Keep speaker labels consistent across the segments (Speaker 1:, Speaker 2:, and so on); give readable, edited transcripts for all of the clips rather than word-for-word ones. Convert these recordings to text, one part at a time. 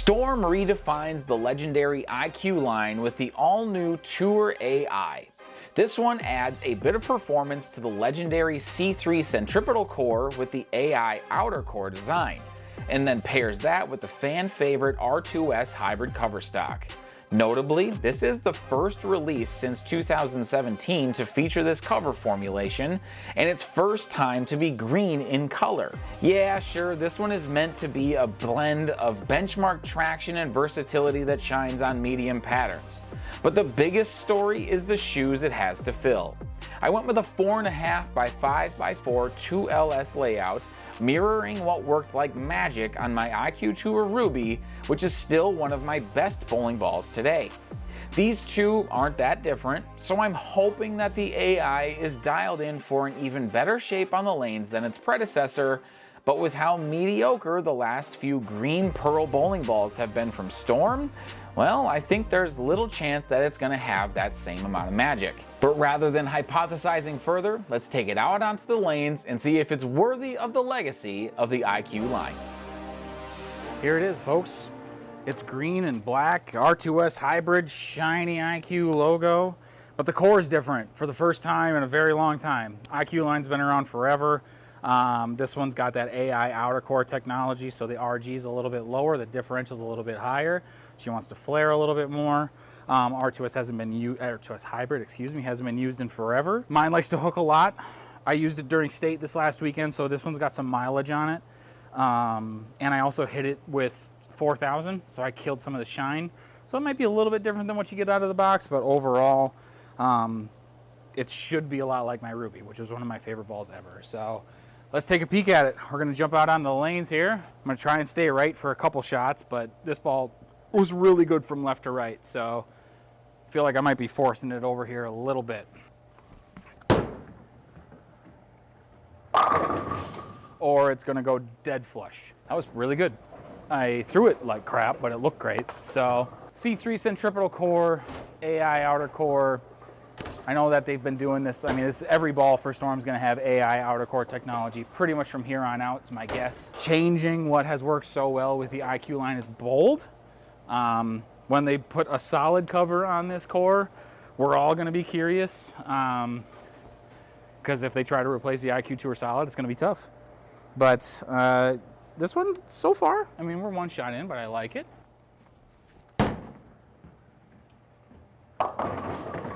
Speaker 1: Storm redefines the legendary IQ line with the all-new Tour AI. This one adds a bit of performance to the legendary C3 centripetal core with the AI outer core design, and then pairs that with the fan-favorite R2S hybrid cover stock. Notably, this is the first release since 2017 to feature this cover formulation, and its first time to be green in color. Yeah, sure, this one is meant to be a blend of benchmark traction and versatility that shines on medium patterns. But the biggest story is the shoes it has to fill. I went with a 4.5 by 5 by 4 2LS layout, mirroring what worked like magic on my IQ Tour Ruby, which is still one of my best bowling balls today. These two aren't that different, so I'm hoping that the AI is dialed in for an even better shape on the lanes than its predecessor, but with how mediocre the last few green pearl bowling balls have been from Storm, well, I think there's little chance that it's gonna have that same amount of magic. But rather than hypothesizing further, let's take it out onto the lanes and see if it's worthy of the legacy of the IQ line.
Speaker 2: Here it is, folks. It's green and black, R2S hybrid, shiny IQ logo, but the core is different for the first time in a very long time. IQ line's been around forever. This one's got that AI outer core technology, so the RG is a little bit lower, the differential's a little bit higher. She wants to flare a little bit more. R2S hybrid, hasn't been used in forever. Mine likes to hook a lot. I used it during state this last weekend, so this one's got some mileage on it. And I also hit it with 4,000, so I killed some of the shine. So it might be a little bit different than what you get out of the box, but overall, it should be a lot like my Ruby, which is one of my favorite balls ever. So let's take a peek at it. We're gonna jump out on the lanes here. I'm gonna try and stay right for a couple shots, but this ball was really good from left to right, so I feel like I might be forcing it over here a little bit. Or it's gonna go dead flush. That was really good. I threw it like crap, but it looked great. So C3 centripetal core, AI outer core. I know that they've been doing this. I mean, every ball for Storm is gonna have AI outer core technology pretty much from here on out, is my guess. Changing what has worked so well with the IQ line is bold. When they put a solid cover on this core, we're all gonna be curious. Because if they try to replace the IQ Tour Solid, it's gonna be tough. But this one, so far, I mean, we're one shot in, but I like it.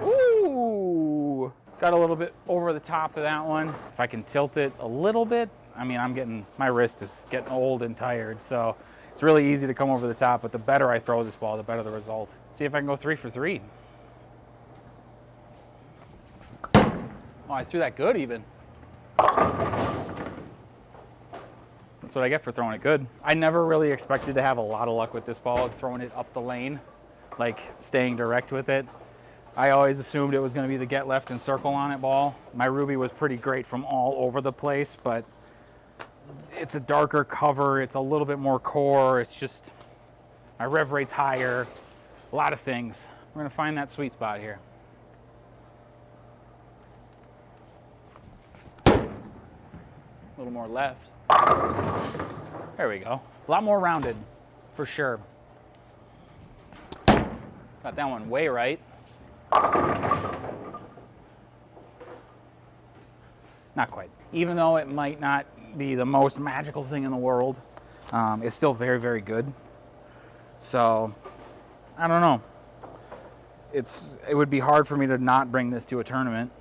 Speaker 2: Ooh, got a little bit over the top of that one. If I can tilt it a little bit, I mean, my wrist is getting old and tired, so it's really easy to come over the top, but the better I throw this ball, the better the result. See if I can go 3 for 3. Oh, I threw that good even. That's what I get for throwing it good. I never really expected to have a lot of luck with this ball, throwing it up the lane, like staying direct with it. I always assumed it was gonna be the get left and circle on it ball. My Ruby was pretty great from all over the place, but it's a darker cover, it's a little bit more core, it's just, my rev rate's higher, a lot of things. We're gonna find that sweet spot here. A little more left. There we go. A lot more rounded, for sure. Got that one way right. Not quite. Even though it might not be the most magical thing in the world, it's still very, very good. So, I don't know. It would be hard for me to not bring this to a tournament.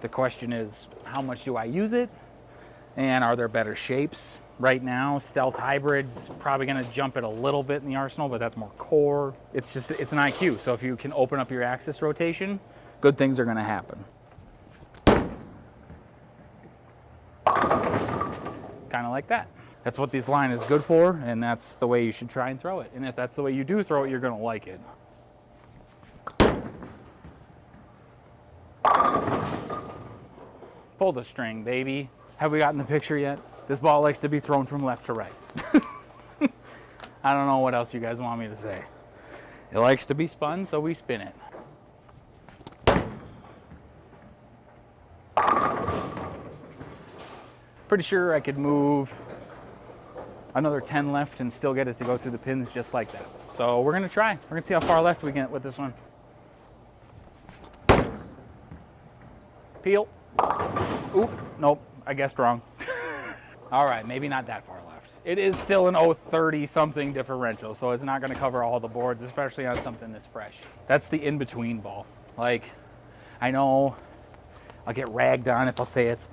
Speaker 2: The question is, how much do I use it? And are there better shapes? Right now, Stealth Hybrid's probably gonna jump it a little bit in the arsenal, but that's more core. It's an IQ, so if you can open up your axis rotation, good things are gonna happen. Kind of like that. That's what this line is good for, and that's the way you should try and throw it. And if that's the way you do throw it, you're gonna like it. Pull the string, baby. Have we gotten the picture yet? This ball likes to be thrown from left to right. I don't know what else you guys want me to say. It likes to be spun, so we spin it. Pretty sure I could move another 10 left and still get it to go through the pins just like that. So we're gonna try. We're gonna see how far left we get with this one. Peel. Oop, nope, I guessed wrong. All right, maybe not that far left. It is still an 030 something differential, so it's not gonna cover all the boards, especially on something this fresh. That's the in-between ball. Like, I know I'll get ragged on if I'll say it's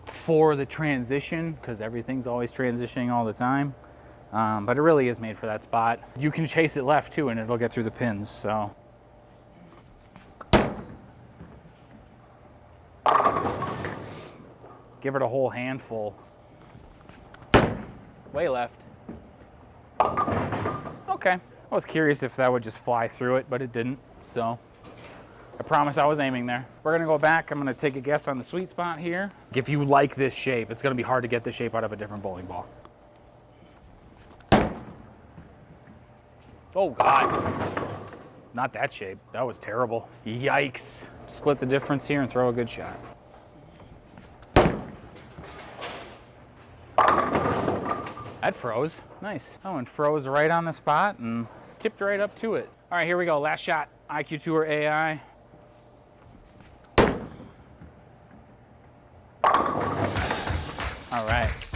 Speaker 2: for the transition, because everything's always transitioning all the time. But it really is made for that spot. You can chase it left too and it'll get through the pins, so. Give it a whole handful. Way left. Okay. I was curious if that would just fly through it, but it didn't, so. I promise I was aiming there. We're gonna go back. I'm gonna take a guess on the sweet spot here. If you like this shape, it's gonna be hard to get the shape out of a different bowling ball. Oh God. Not that shape. That was terrible. Yikes. Split the difference here and throw a good shot. That froze. Nice. That one froze right on the spot and tipped right up to it. All right, here we go. Last shot. IQ Tour AI. All right.